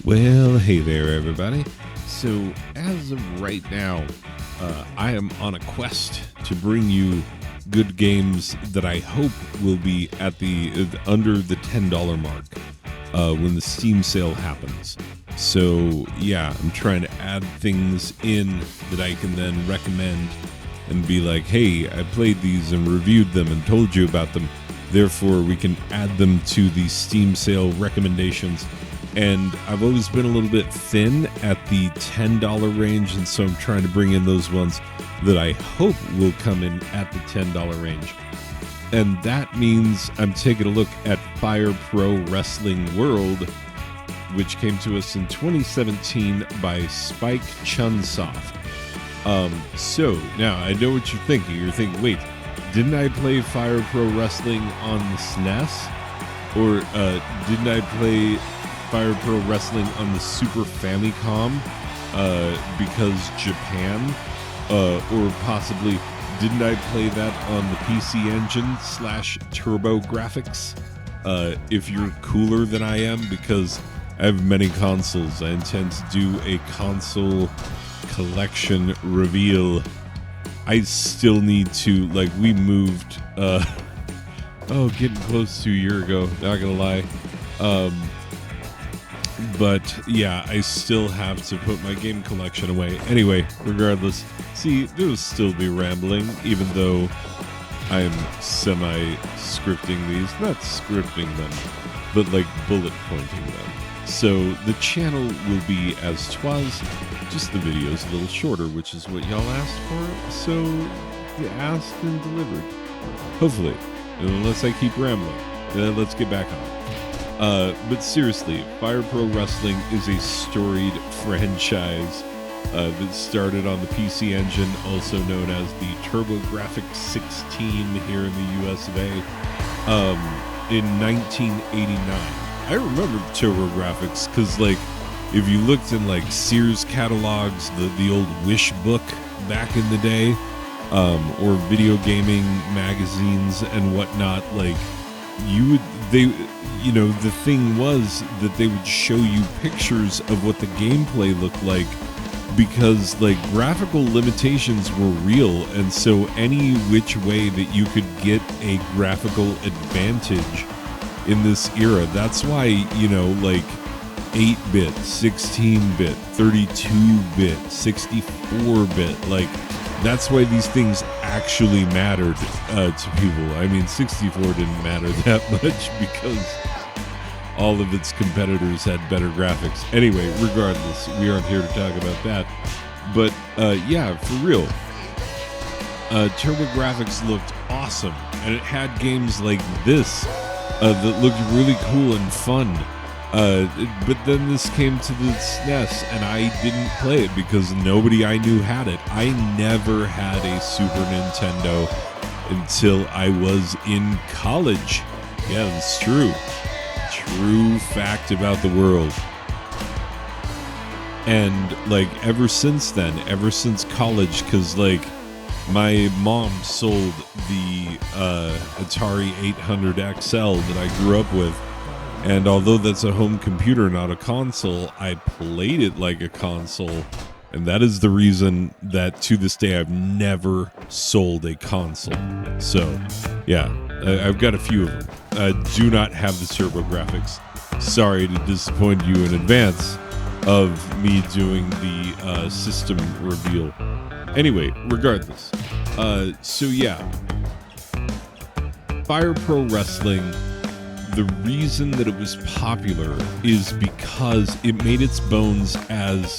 Well, hey there, everybody. So, as of right now, I am on a quest to bring you good games that I hope will be at the under the $10 mark when the Steam sale happens. So, yeah, I'm trying to add things in that I can then recommend and be like, hey, I played these and reviewed them and told you about them. Therefore, we can add them to the Steam sale recommendations. And I've always been a little bit thin at the $10 range, and so I'm trying to bring in those ones that I hope will come in at the $10 range. And that means I'm taking a look at Fire Pro Wrestling World, which came to us in 2017 by Spike Chunsoft. So now I know what you're thinking. You're thinking, wait, didn't I play Fire Pro Wrestling on the SNES? Or didn't I play Fire Pro Wrestling on the Super Famicom because Japan? Or possibly, didn't I play that on the PC Engine / Turbo Graphics? If you're cooler than I am, because I have many consoles, I intend to do a console collection reveal. I still need to, we moved, getting close to a year ago, not gonna lie. But yeah, I still have to put my game collection away. Anyway, regardless, see, there'll still be rambling, even though I'm semi-scripting these. Not scripting them, but bullet pointing them. So the channel will be as 'twas, just the video's a little shorter, which is what y'all asked for. So you asked and delivered. Hopefully, unless I keep rambling. Let's get back on. But seriously, Fire Pro Wrestling is a storied franchise that started on the PC Engine, also known as the TurboGrafx 16 here in the US of A, in 1989. I remember TurboGrafx because, if you looked in, Sears catalogs, the old Wish book back in the day, or video gaming magazines and whatnot, the thing was that they would show you pictures of what the gameplay looked like because graphical limitations were real, and so any which way that you could get a graphical advantage in this era, that's why 8-bit, 16-bit, 32-bit, 64-bit, that's why these things actually mattered to people. I mean, 64 didn't matter that much because all of its competitors had better graphics. Anyway, regardless, we aren't here to talk about that. But yeah, for real, TurboGrafx looked awesome, and it had games like this that looked really cool and fun. But then this came to the SNES, and I didn't play it because nobody I knew had it. I never had a Super Nintendo until I was in college. Yeah, that's true. True fact about the world. And ever since then, ever since college, because my mom sold the Atari 800 XL that I grew up with. And although that's a home computer, not a console, I played it like a console. And that is the reason that to this day I've never sold a console. So, yeah, I've got a few of them. Do not have the TurboGrafx. Sorry to disappoint you in advance of me doing the system reveal. Anyway, regardless. So yeah, Fire Pro Wrestling, the reason that it was popular is because it made its bones as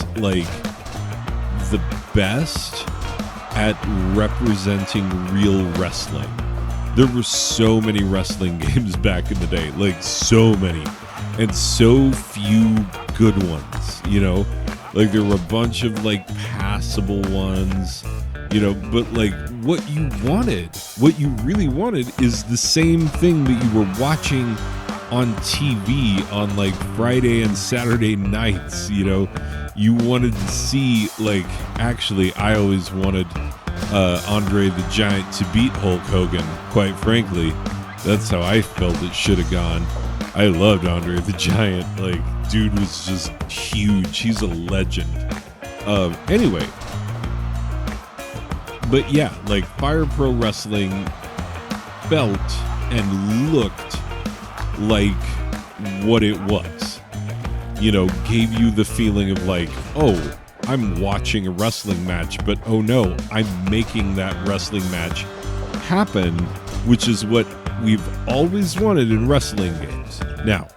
the best at representing real wrestling. There were so many wrestling games back in the day, so many, and so few good ones, there were a bunch of passable ones, but what you really wanted is the same thing that you were watching on TV on Friday and Saturday nights. You wanted to see actually I always wanted Andre the Giant to beat Hulk Hogan, quite frankly. That's how I felt it should have gone. I loved Andre the Giant. dude was just huge. He's a legend. Anyway, but yeah, like Fire Pro Wrestling felt and looked like what it was. You know, gave you the feeling of like, oh, I'm watching a wrestling match, but oh no, I'm making that wrestling match happen, which is what we've always wanted in wrestling games. Now,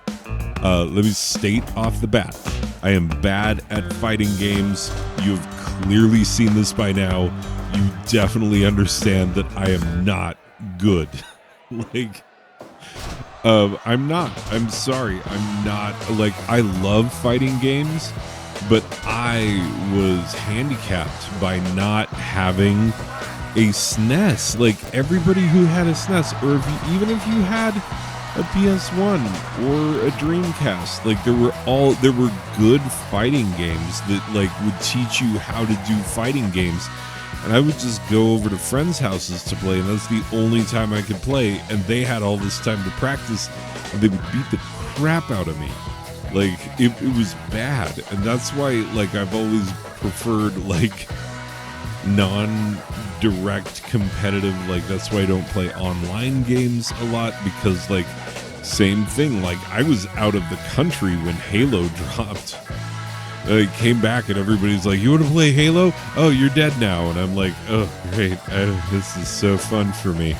let me state off the bat, I am bad at fighting games. You've clearly seen this by now. You definitely understand that I am not good. Like, I'm not. I'm sorry. I'm not. Like, I love fighting games, but I was handicapped by not having a SNES. Like, everybody who had a SNES, or even if you had a PS1 or a Dreamcast, like there were good fighting games that like would teach you how to do fighting games, and I would just go over to friends' houses to play, and that's the only time I could play, and they had all this time to practice, and they would beat the crap out of me. Like it was bad, and that's why like I've always preferred like non-direct competitive, like that's why I don't play online games a lot, because like same thing, like I was out of the country when Halo dropped. I came back and everybody's like, you want to play Halo? Oh, you're dead now. And I'm like, oh great, this is so fun for me.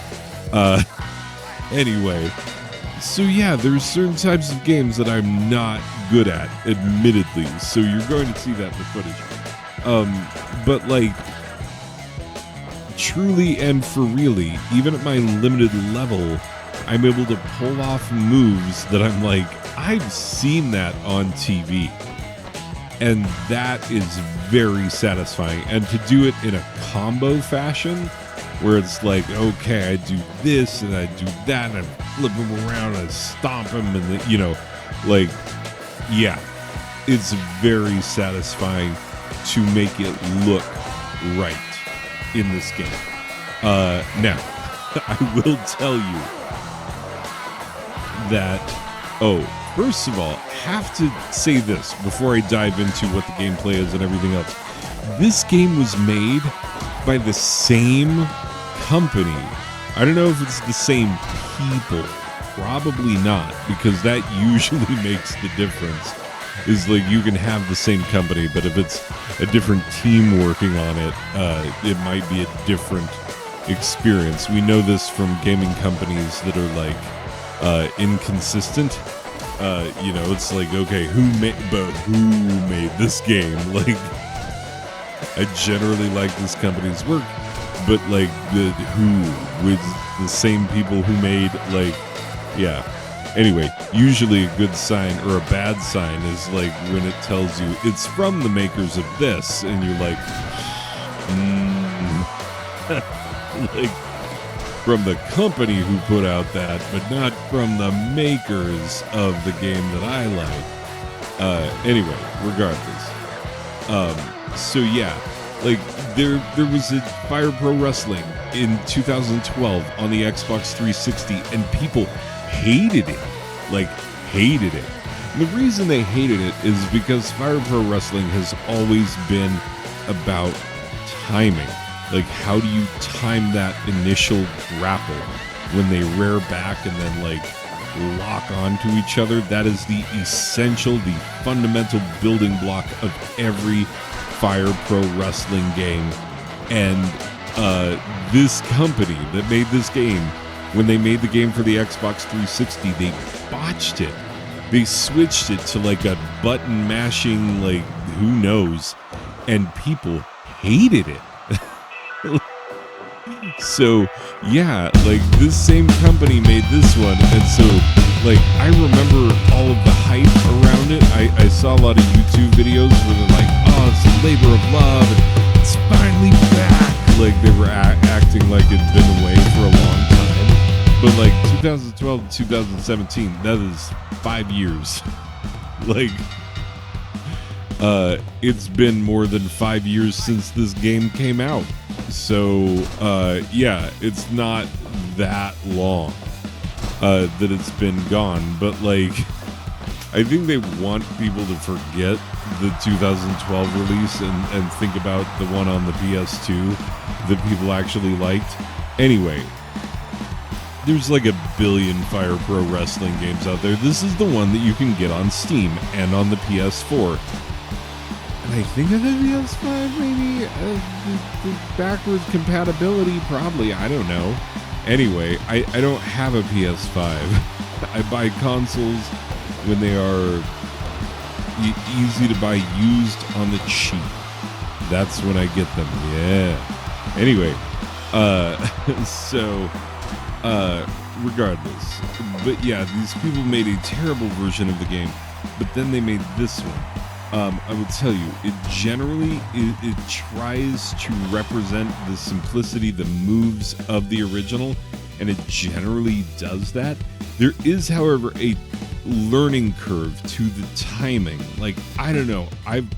Anyway, so yeah, there's certain types of games that I'm not good at, admittedly, so you're going to see that in the footage. But like truly and for really, even at my limited level, I'm able to pull off moves that I'm like, I've seen that on TV. And that is very satisfying. And to do it in a combo fashion, where it's like, okay, I do this and I do that, and I flip him around and I stomp him, and you know, like, yeah, it's very satisfying to make it look right in this game. Now, I will tell you that, first of all, have to say this before I dive into what the gameplay is and everything else. This game was made by the same company. I don't know if it's the same people. Probably not, because that usually makes the difference. Is like you can have the same company, but if it's a different team working on it, it might be a different experience. We know this from gaming companies that are like inconsistent. You know, it's like, okay, who made this game? Like, I generally like this company's work, but like the who with the same people who made, like, yeah. Anyway, usually a good sign or a bad sign is like when it tells you it's from the makers of this, and you're like, like from the company who put out that, but not from the makers of the game that I like. Anyway, regardless. So yeah, like there was a Fire Pro Wrestling in 2012 on the Xbox 360, and people hated it. Like, hated it. And the reason they hated it is because Fire Pro Wrestling has always been about timing. Like, how do you time that initial grapple when they rear back and then, like, lock onto each other? That is the essential, the fundamental building block of every Fire Pro Wrestling game. And this company that made this game, when they made the game for the Xbox 360, they botched it. They switched it to like a button mashing, like, who knows, and people hated it. So yeah, like this same company made this one, and so like I remember all of the hype around it. I saw a lot of YouTube videos where they're like, oh, it's a labor of love, and it's finally back. Like they were acting like it'd been away for a long time. But like 2012 to 2017, that is 5 years. Like, it's been more than 5 years since this game came out. So, yeah, it's not that long that it's been gone. But like, I think they want people to forget the 2012 release and think about the one on the PS2 that people actually liked. Anyway, there's like a billion Fire Pro Wrestling games out there. This is the one that you can get on Steam and on the PS4. And I think on the PS5, maybe the backwards compatibility, probably. I don't know. Anyway, I don't have a PS5. I buy consoles when they are easy to buy used on the cheap. That's when I get them. Yeah. Anyway, regardless. But yeah, these people made a terrible version of the game, but then they made this one. I will tell you, it tries to represent the simplicity, the moves of the original, and it generally does that. There is, however, a learning curve to the timing. Like, I don't know, I've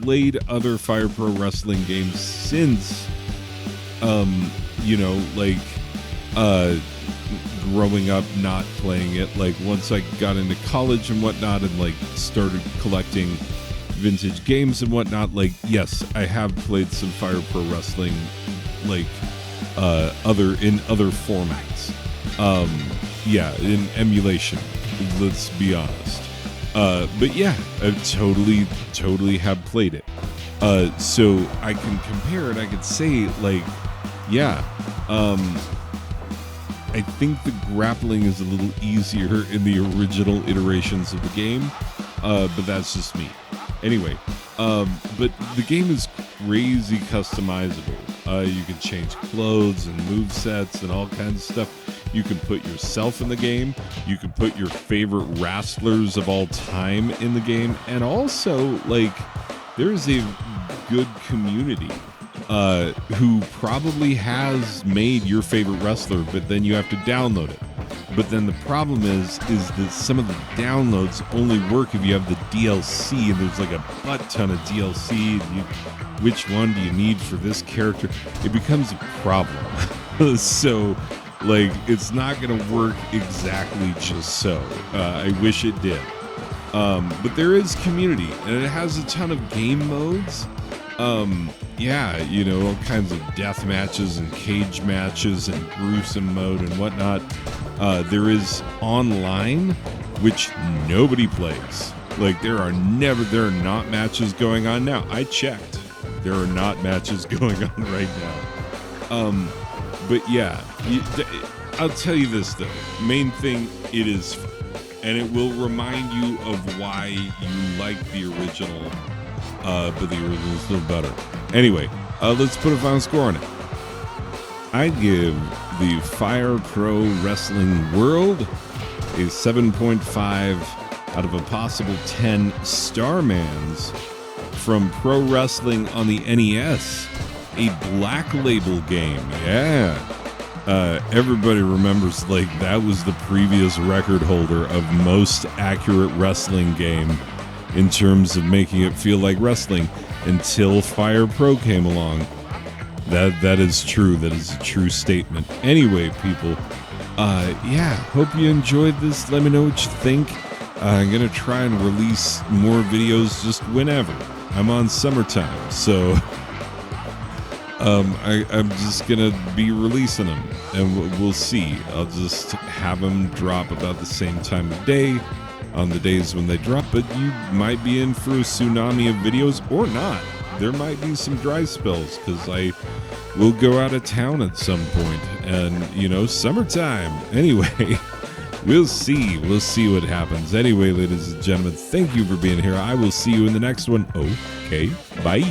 played other Fire Pro Wrestling games since, growing up not playing it. Like, once I got into college and whatnot and, like, started collecting vintage games and whatnot, like, yes, I have played some Fire Pro Wrestling, like, other formats. In emulation, let's be honest. But yeah, I totally have played it. So I can compare it. I could say, like, yeah, I think the grappling is a little easier in the original iterations of the game, but that's just me. Anyway, but the game is crazy customizable. You can change clothes and movesets and all kinds of stuff. You can put yourself in the game. You can put your favorite wrestlers of all time in the game. And also, like, there's a good community who probably has made your favorite wrestler, but then you have to download it. But then the problem is that some of the downloads only work if you have the DLC, and there's like a butt ton of DLC. Which one do you need for this character? It becomes a problem. So, like, it's not going to work exactly just so. I wish it did. But there is community, and it has a ton of game modes. All kinds of death matches and cage matches and gruesome mode and whatnot. There is online, which nobody plays. Like, there are not matches going on now. I checked. There are not matches going on right now. But yeah, I'll tell you this though. Main thing, it is fun, and it will remind you of why you like the original. But the original is still better. Anyway, let's put a final score on it. I give the Fire Pro Wrestling World a 7.5 out of a possible 10 Starmans from Pro Wrestling on the NES, a Black Label game. Yeah. Everybody remembers, like, that was the previous record holder of most accurate wrestling game in terms of making it feel like wrestling until Fire Pro came along. That is true. That is a true statement. Anyway, people, hope you enjoyed this. Let me know what you think. I'm going to try and release more videos just whenever. I'm on summertime, so I'm just going to be releasing them, and we'll see. I'll just have them drop about the same time of day on the days when they drop, but you might be in for a tsunami of videos or not. There might be some dry spells because I will go out of town at some point, and summertime. Anyway, we'll see what happens. Anyway, ladies and gentlemen, thank you for being here. I will see you in the next one. Okay, bye.